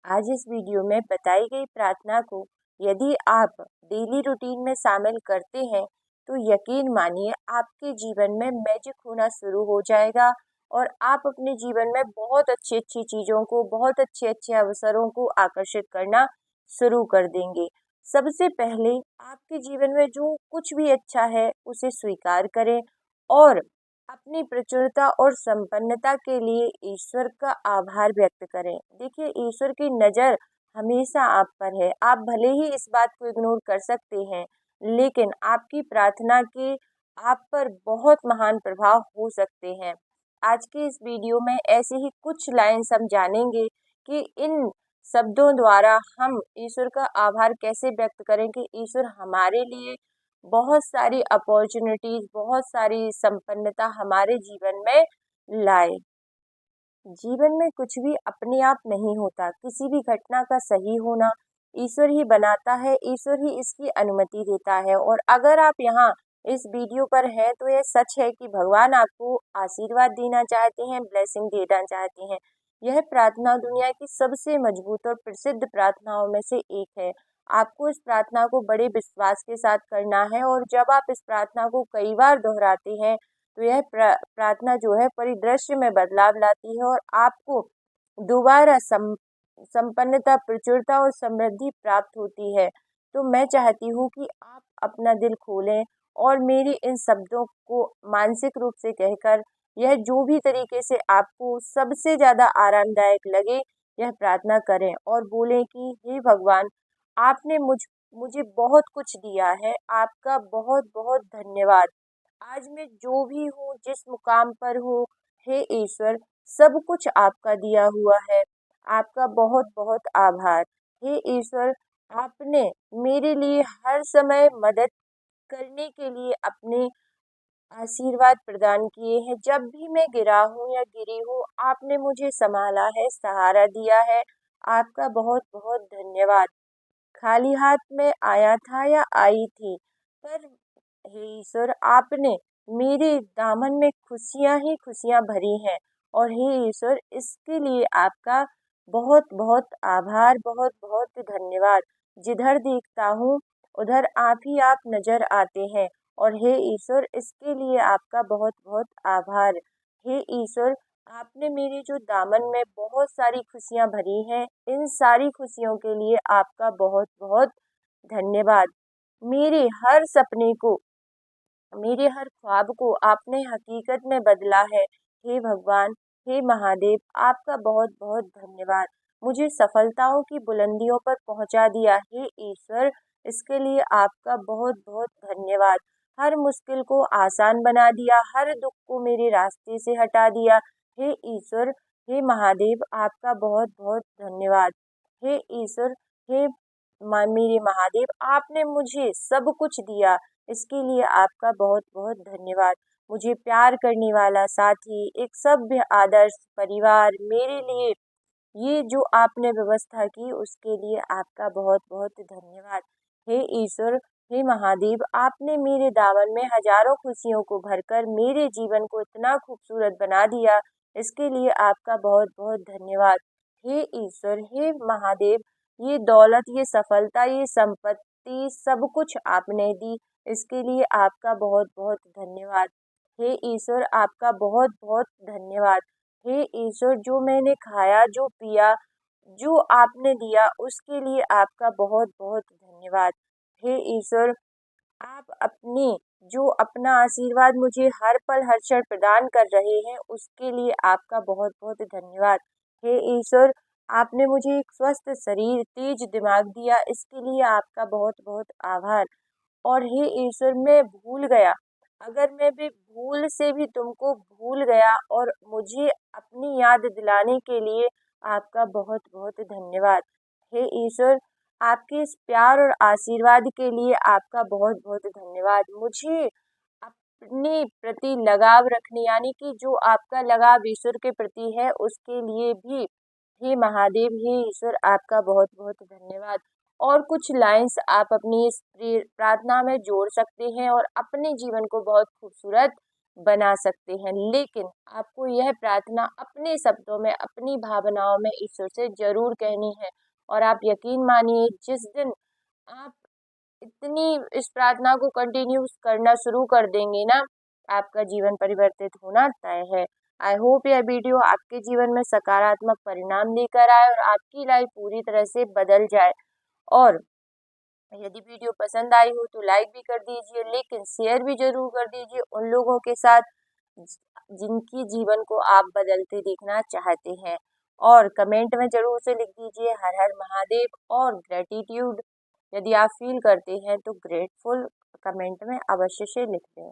आज इस वीडियो में बताई गई प्रार्थना को यदि आप डेली रूटीन में शामिल करते हैं तो यकीन मानिए आपके जीवन में मैजिक होना शुरू हो जाएगा और आप अपने जीवन में बहुत अच्छी अच्छी चीज़ों को, बहुत अच्छे अच्छे अवसरों को आकर्षित करना शुरू कर देंगे। सबसे पहले आपके जीवन में जो कुछ भी अच्छा है उसे स्वीकार करें और अपनी प्रचुरता और संपन्नता के लिए ईश्वर का आभार व्यक्त करें। देखिए, ईश्वर की नज़र हमेशा आप पर है। आप भले ही इस बात को इग्नोर कर सकते हैं, लेकिन आपकी प्रार्थना के आप पर बहुत महान प्रभाव हो सकते हैं। आज की इस वीडियो में ऐसे ही कुछ लाइन्स हम जानेंगे कि इन शब्दों द्वारा हम ईश्वर का आभार कैसे व्यक्त करें कि ईश्वर हमारे लिए बहुत सारी अपॉर्चुनिटीज, बहुत सारी संपन्नता हमारे जीवन में लाए। जीवन में कुछ भी अपने आप नहीं होता, किसी भी घटना का सही होना ईश्वर ही बनाता है, ईश्वर ही इसकी अनुमति देता है। और अगर आप यहाँ इस वीडियो पर हैं तो यह सच है कि भगवान आपको आशीर्वाद देना चाहते हैं, ब्लेसिंग देना चाहते हैं। यह प्रार्थना दुनिया की सबसे मजबूत और प्रसिद्ध प्रार्थनाओं में से एक है। आपको इस प्रार्थना को बड़े विश्वास के साथ करना है और जब आप इस प्रार्थना को कई बार दोहराते हैं तो यह प्रार्थना जो है परिदृश्य में बदलाव लाती है और आपको दोबारा संपन्नता, प्रचुरता और समृद्धि प्राप्त होती है। तो मैं चाहती हूँ कि आप अपना दिल खोलें और मेरी इन शब्दों को मानसिक रूप से कहकर यह जो भी तरीके से आपको सबसे ज़्यादा आरामदायक लगे यह प्रार्थना करें और बोलें कि हे भगवान, आपने मुझे बहुत कुछ दिया है, आपका बहुत बहुत धन्यवाद। आज मैं जो भी हूँ, जिस मुकाम पर हूँ, हे ईश्वर, सब कुछ आपका दिया हुआ है। आपका बहुत बहुत आभार। हे ईश्वर, आपने मेरे लिए हर समय मदद करने के लिए अपने आशीर्वाद प्रदान किए हैं। जब भी मैं गिरा हूँ या गिरी हूँ, आपने मुझे संभाला है, सहारा दिया है। आपका बहुत बहुत धन्यवाद। खाली हाथ में आया था या आई थी, पर हे ईश्वर, आपने मेरे दामन में खुशियाँ ही खुशियाँ भरी हैं। और हे ईश्वर, इसके लिए आपका बहुत बहुत आभार, बहुत बहुत धन्यवाद। जिधर देखता हूँ उधर आप ही आप नजर आते हैं और हे ईश्वर, इसके लिए आपका बहुत बहुत आभार। हे ईश्वर, आपने मेरे जो दामन में बहुत सारी खुशियाँ भरी हैं, इन सारी खुशियों के लिए आपका बहुत बहुत धन्यवाद। मेरे हर सपने को, मेरे हर ख्वाब को आपने हकीकत में बदला है। हे भगवान, हे महादेव, आपका बहुत बहुत धन्यवाद। मुझे सफलताओं की बुलंदियों पर पहुंचा दिया। हे ईश्वर, इसके लिए आपका बहुत बहुत धन्यवाद। हर मुश्किल को आसान बना दिया, हर दुख को मेरे रास्ते से हटा दिया। हे ईश्वर, हे महादेव, आपका बहुत बहुत धन्यवाद। हे ईश्वर, हे मेरे महादेव, आपने मुझे सब कुछ दिया, इसके लिए आपका बहुत बहुत धन्यवाद। मुझे प्यार करने वाला साथी, एक सभ्य आदर्श परिवार, मेरे लिए ये जो आपने व्यवस्था की उसके लिए आपका बहुत बहुत धन्यवाद। हे ईश्वर, हे महादेव, आपने मेरे दामन में हजारों खुशियों को भरकर मेरे जीवन को इतना खूबसूरत बना दिया, इसके लिए आपका बहुत बहुत धन्यवाद। हे ईश्वर, हे महादेव, ये दौलत, ये सफलता, ये संपत्ति सब कुछ आपने दी, इसके लिए आपका बहुत बहुत धन्यवाद। हे ईश्वर, आपका बहुत बहुत धन्यवाद। हे ईश्वर, जो मैंने खाया, जो पिया, जो आपने दिया, उसके लिए आपका बहुत बहुत धन्यवाद। हे ईश्वर, आप जो अपना आशीर्वाद मुझे हर पल हर क्षण प्रदान कर रहे हैं, उसके लिए आपका बहुत बहुत धन्यवाद। हे ईश्वर, आपने मुझे एक स्वस्थ शरीर, तेज दिमाग दिया, इसके लिए आपका बहुत बहुत आभार। और हे ईश्वर, मैं भूल गया, अगर मैं भी भूल से भी तुमको भूल गया और मुझे अपनी याद दिलाने के लिए आपका बहुत बहुत धन्यवाद। हे ईश्वर, आपके इस प्यार और आशीर्वाद के लिए आपका बहुत बहुत धन्यवाद। मुझे अपने प्रति लगाव रखने, यानी कि जो आपका लगाव ईश्वर के प्रति है, उसके लिए भी हे महादेव, हे ईश्वर, आपका बहुत बहुत धन्यवाद। और कुछ लाइंस आप अपनी इस प्रार्थना में जोड़ सकते हैं और अपने जीवन को बहुत खूबसूरत बना सकते हैं। लेकिन आपको यह प्रार्थना अपने शब्दों में, अपनी भावनाओं में ईश्वर से ज़रूर कहनी है। और आप यकीन मानिए, जिस दिन आप इतनी इस प्रार्थना को कंटिन्यू करना शुरू कर देंगे ना, आपका जीवन परिवर्तित होना तय है। आई होप यह वीडियो आपके जीवन में सकारात्मक परिणाम लेकर आए और आपकी लाइफ पूरी तरह से बदल जाए। और यदि वीडियो पसंद आई हो तो लाइक भी कर दीजिए, लेकिन शेयर भी जरूर कर दीजिए उन लोगों के साथ जिनकी जीवन को आप बदलते देखना चाहते हैं। और कमेंट में जरूर से लिख दीजिए हर हर महादेव और ग्रेटिट्यूड। यदि आप फील करते हैं तो ग्रेटफुल कमेंट में अवश्य से लिख दें।